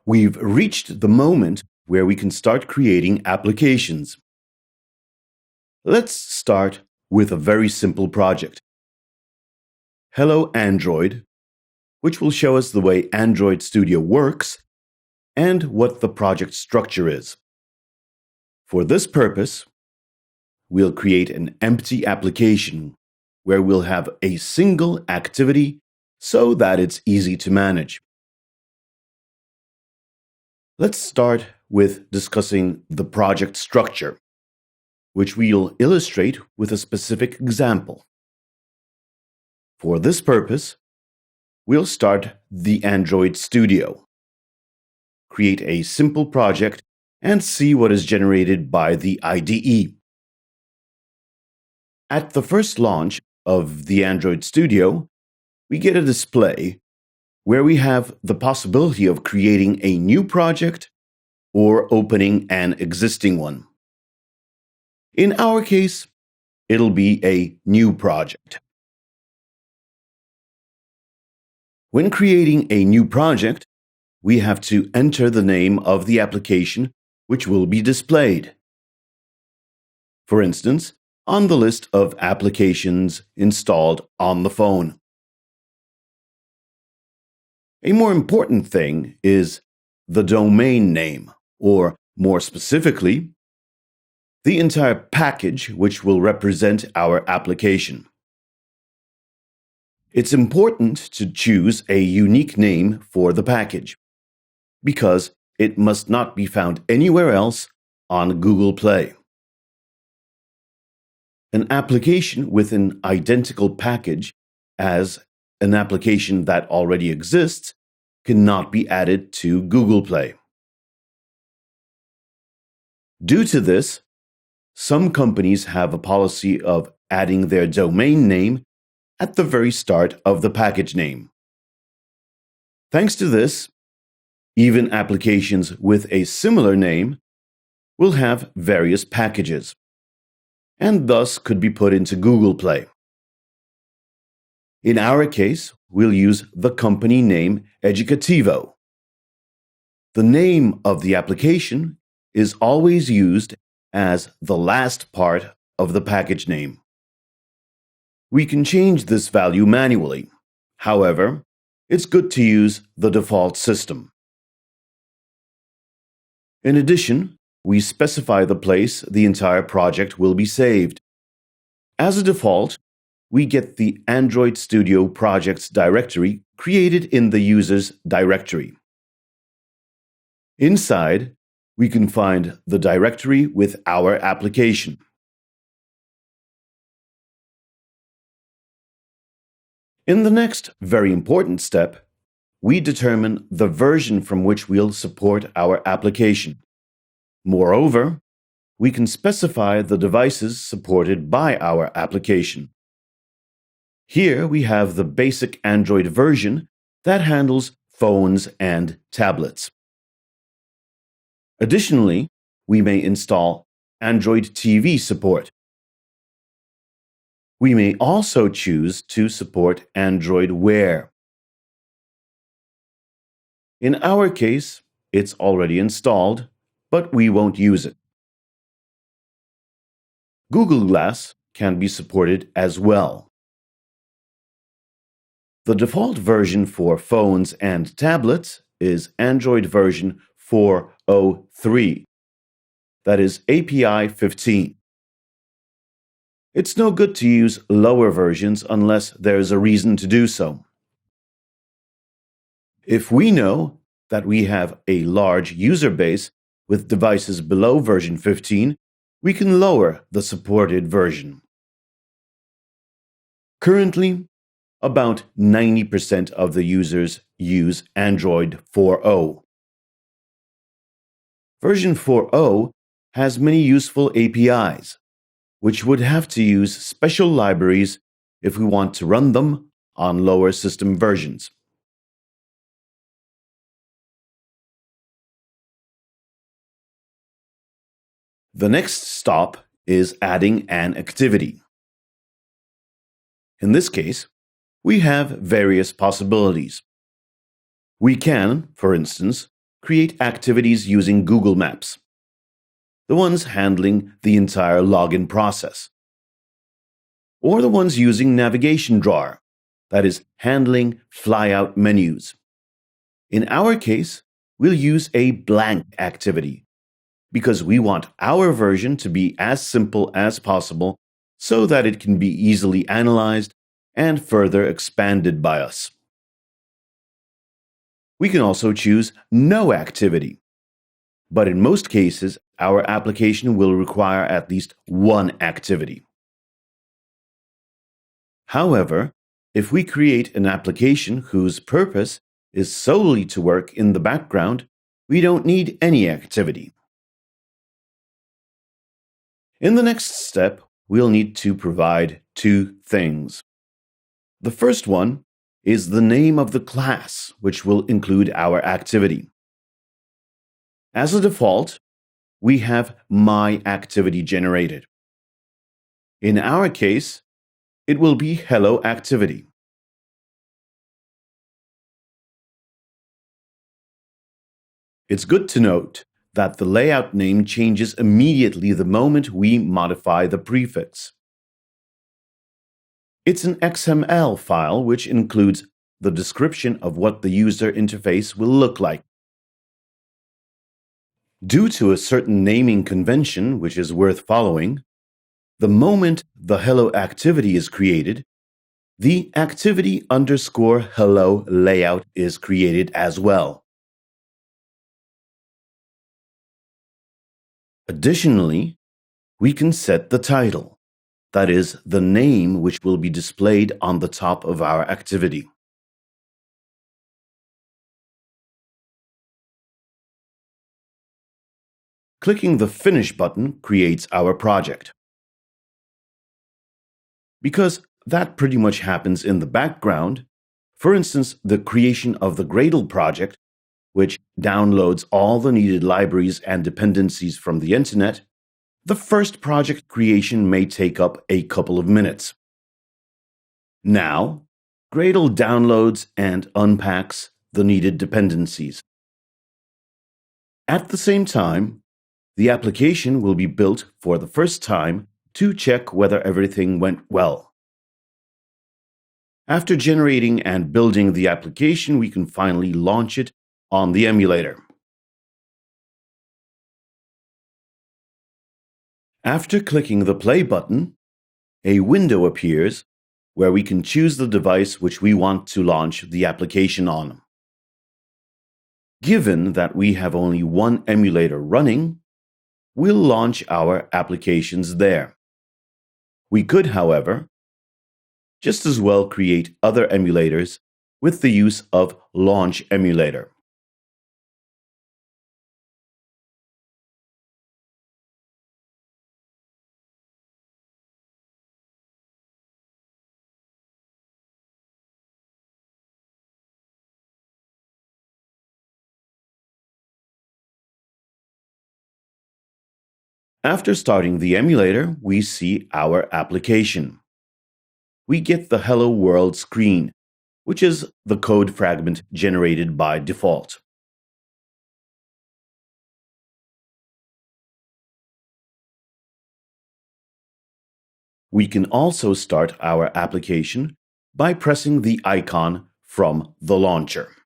We've reached the moment where we can start creating applications. Let's start with a very simple project. Hello Android, which will show us the way Android Studio works and what the project structure is. For this purpose, we'll create an empty application where we'll have a single activity so that it's easy to manage. Let's start with discussing the project structure, which we'll illustrate with a specific example. For this purpose, we'll start the Android Studio, create a simple project, and see what is generated by the IDE. At the first launch of the Android Studio, we get a display where we have the possibility of creating a new project or opening an existing one. In our case, it'll be a new project. When creating a new project, we have to enter the name of the application which will be displayed. For instance, on the list of applications installed on the phone. A more important thing is the domain name, or more specifically, the entire package which will represent our application. It's important to choose a unique name for the package, because it must not be found anywhere else on Google Play. An application with an identical package as an application that already exists cannot be added to Google Play. Due to this, some companies have a policy of adding their domain name at the very start of the package name. Thanks to this, even applications with a similar name will have various packages, and thus could be put into Google Play. In our case, we'll use the company name Educativo. The name of the application is always used as the last part of the package name. We can change this value manually. However, it's good to use the default system. In addition, we specify the place the entire project will be saved. As a default, we get the Android Studio projects directory created in the user's directory. Inside, we can find the directory with our application. In the next very important step, we determine the version from which we'll support our application. Moreover, we can specify the devices supported by our application. Here we have the basic Android version that handles phones and tablets. Additionally, we may install Android TV support. We may also choose to support Android Wear. In our case, it's already installed, but we won't use it. Google Glass can be supported as well. The default version for phones and tablets is Android version 4.03, that is API 15. It's no good to use lower versions unless there's a reason to do so. If we know that we have a large user base with devices below version 15, we can lower the supported version. Currently, about 90% of the users use Android 4.0. Version 4.0 has many useful APIs, which would have to use special libraries if we want to run them on lower system versions. The next stop is adding an activity. In this case, we have various possibilities. We can, for instance, create activities using Google Maps, the ones handling the entire login process, or the ones using Navigation Drawer, that is, handling flyout menus. In our case, we'll use a blank activity because we want our version to be as simple as possible so that it can be easily analyzed and further expanded by us. We can also choose no activity, but in most cases, our application will require at least one activity. However, if we create an application whose purpose is solely to work in the background, we don't need any activity. In the next step, we'll need to provide two things. The first one is the name of the class, which will include our activity. As a default, we have myActivity generated. In our case, it will be Hello Activity. It's good to note that the layout name changes immediately the moment we modify the prefix. It's an XML file which includes the description of what the user interface will look like. Due to a certain naming convention which is worth following, the moment the Hello Activity is created, the activity_hello layout is created as well. Additionally, we can set the title, that is, the name which will be displayed on the top of our activity. Clicking the Finish button creates our project. Because that pretty much happens in the background, for instance, the creation of the Gradle project, which downloads all the needed libraries and dependencies from the internet, the first project creation may take up a couple of minutes. Now, Gradle downloads and unpacks the needed dependencies. At the same time, the application will be built for the first time to check whether everything went well. After generating and building the application, we can finally launch it on the emulator. After clicking the play button, a window appears where we can choose the device which we want to launch the application on. Given that we have only one emulator running, we'll launch our applications there. We could, however, just as well create other emulators with the use of Launch Emulator. After starting the emulator, we see our application. We get the Hello World screen, which is the code fragment generated by default. We can also start our application by pressing the icon from the launcher.